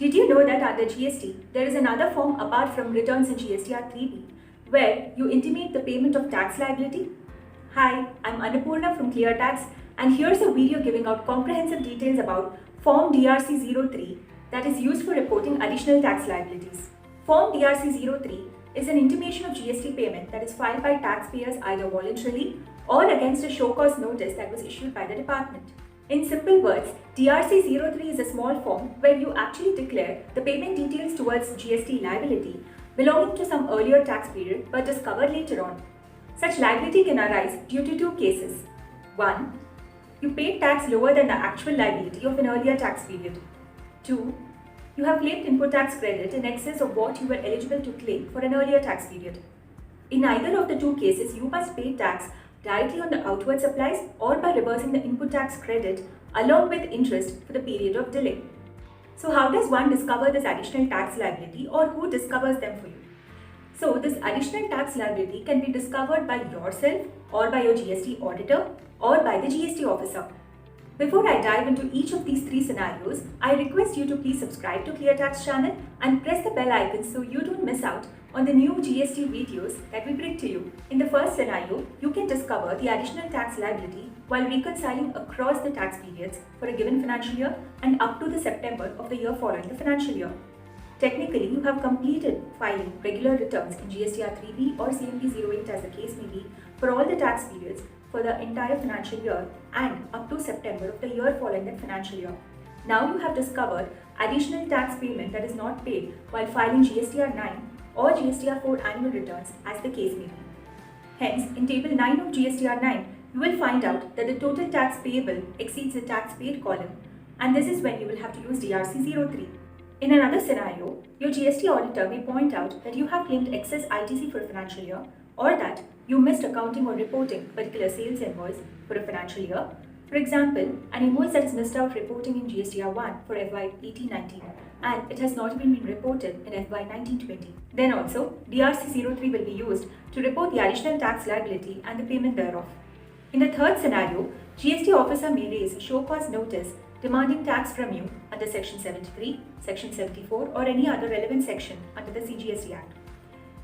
Did you know that under GST, there is another form apart from returns in GSTR 3B, where you intimate the payment of tax liability? Hi, I'm Annapurna from ClearTax, and here's a video giving out comprehensive details about Form DRC03 that is used for reporting additional tax liabilities. Form DRC03 is an intimation of GST payment that is filed by taxpayers either voluntarily or against a show cause notice that was issued by the department. In simple words, DRC03 is a small form where you actually declare the payment details towards GST liability belonging to some earlier tax period but discovered later on. Such liability can arise due to two cases. 1. You paid tax lower than the actual liability of an earlier tax period. 2. You have claimed input tax credit in excess of what you were eligible to claim for an earlier tax period. In either of the two cases, you must pay tax directly on the outward supplies or by reversing the input tax credit along with interest for the period of delay. So how does one discover this additional tax liability, or who discovers them for you? So this additional tax liability can be discovered by yourself or by your GST auditor or by the GST officer. Before I dive into each of these three scenarios, I request you to please subscribe to ClearTax channel and press the bell icon so you don't miss out on the new GST videos that we bring to you. In the first scenario, you can discover the additional tax liability while reconciling across the tax periods for a given financial year and up to the September of the year following the financial year. Technically, you have completed filing regular returns in GSTR 3B or CMP 08 as the case may be for all the tax periods for the entire financial year and up to September of the year following that financial year. Now you have discovered additional tax payment that is not paid while filing GSTR 9 or GSTR 4 annual returns as the case may be. Hence, in Table 9 of GSTR 9, you will find out that the total tax payable exceeds the tax paid column, and this is when you will have to use DRC 03. In another scenario, your GST auditor may point out that you have claimed excess ITC for a financial year, or that you missed accounting or reporting a particular sales invoice for a financial year. For example, an invoice that is missed out reporting in GSTR 1 for FY 18-19 and it has not even been reported in FY 19-20. Then also, DRC 03 will be used to report the additional tax liability and the payment thereof. In the third scenario, GST officer may raise a show cause notice demanding tax from you under Section 73, Section 74 or any other relevant section under the CGST Act.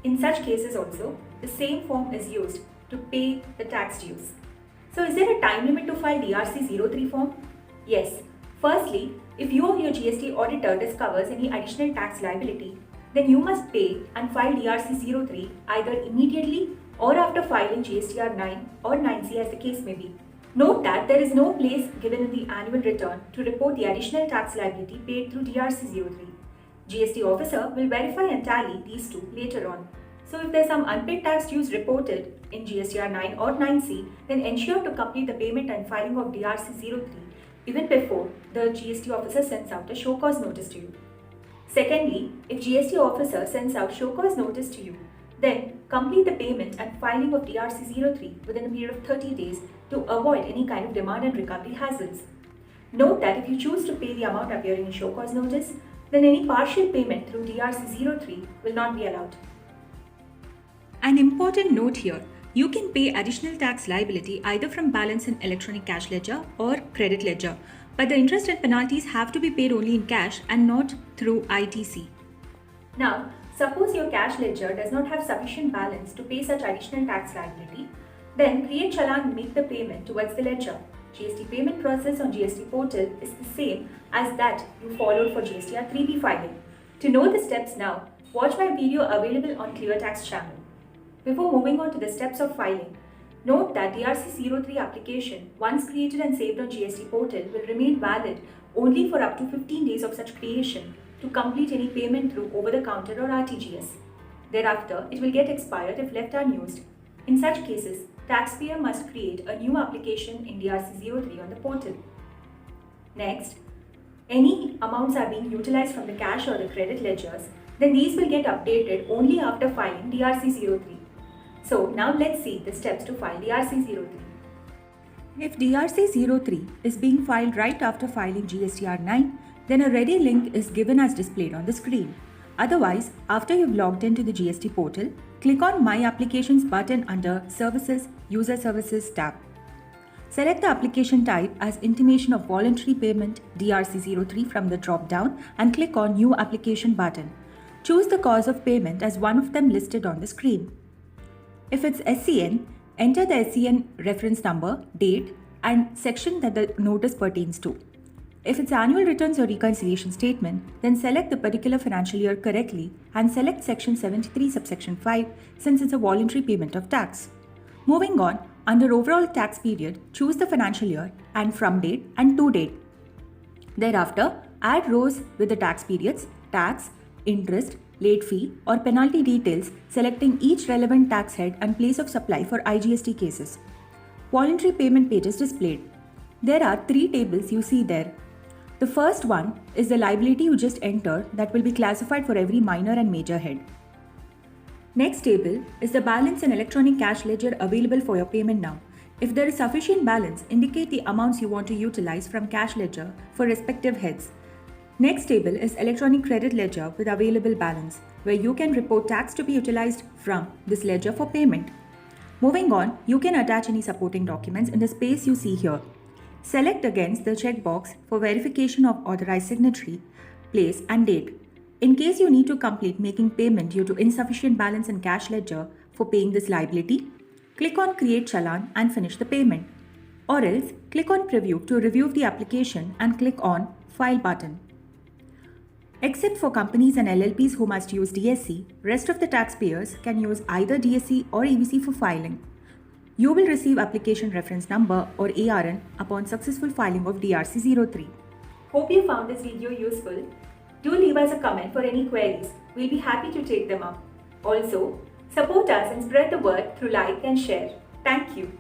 In such cases also, the same form is used to pay the tax dues. So is there a time limit to file DRC 03 form? Yes. Firstly, if you or your GST auditor discovers any additional tax liability, then you must pay and file DRC 03 either immediately or after filing GSTR 9 or 9C as the case may be. Note that there is no place given in the annual return to report the additional tax liability paid through DRC 03. GST officer will verify and tally these two later on. So if there is some unpaid tax dues reported in GSTR 9 or 9C, then ensure to complete the payment and filing of DRC 03 even before the GST officer sends out a show cause notice to you. Secondly, if GST officer sends out show cause notice to you, then complete the payment and filing of DRC 03 within a period of 30 days to avoid any kind of demand and recovery hassles. Note that if you choose to pay the amount appearing in show cause notice, then any partial payment through DRC 03 will not be allowed. An important note here, you can pay additional tax liability either from balance in electronic cash ledger or credit ledger, but the interest and penalties have to be paid only in cash and not through ITC. Now, suppose your cash ledger does not have sufficient balance to pay such additional tax liability, then create challan and make the payment towards the ledger. GST payment process on GST portal is the same as that you followed for GSTR 3B filing. To know the steps now, watch my video available on ClearTax channel. Before moving on to the steps of filing, note that DRC 03 application, once created and saved on GST portal, will remain valid only for up to 15 days of such creation to complete any payment through over-the-counter or RTGS. Thereafter, it will get expired if left unused. In such cases, taxpayer must create a new application in DRC 03 on the portal. Next, any amounts are being utilized from the cash or the credit ledgers, then these will get updated only after filing DRC 03. So now let's see the steps to file DRC 03. If DRC 03 is being filed right after filing GSTR 9, then a ready link is given as displayed on the screen. Otherwise, after you've logged into the GST portal, click on My Applications button under Services, User Services tab. Select the application type as Intimation of Voluntary Payment DRC03 from the drop-down and click on New Application button. Choose the cause of payment as one of them listed on the screen. If it's SCN, enter the SCN reference number, date, and section that the notice pertains to. If it's annual returns or reconciliation statement, then select the particular financial year correctly and select section 73 subsection 5 since it's a voluntary payment of tax. Moving on, under overall tax period, choose the financial year and from date and to date. Thereafter, add rows with the tax periods, tax, interest, late fee, or penalty details, selecting each relevant tax head and place of supply for IGST cases. Voluntary payment page is displayed. There are 3 tables you see there. The first one is the liability you just entered that will be classified for every minor and major head. Next table is the balance and electronic cash ledger available for your payment now. If there is sufficient balance, indicate the amounts you want to utilize from cash ledger for respective heads. Next table is electronic credit ledger with available balance, where you can report tax to be utilized from this ledger for payment. Moving on, you can attach any supporting documents in the space you see here. Select against the checkbox for verification of authorized signatory, place and date. In case you need to complete making payment due to insufficient balance in cash ledger for paying this liability, click on Create Challan and finish the payment. Or else, click on Preview to review the application and click on File button. Except for companies and LLPs who must use DSC, rest of the taxpayers can use either DSC or EBC for filing. You will receive application reference number or ARN upon successful filing of DRC03. Hope you found this video useful. Do leave us a comment for any queries. We'll be happy to take them up. Also, support us and spread the word through like and share. Thank you.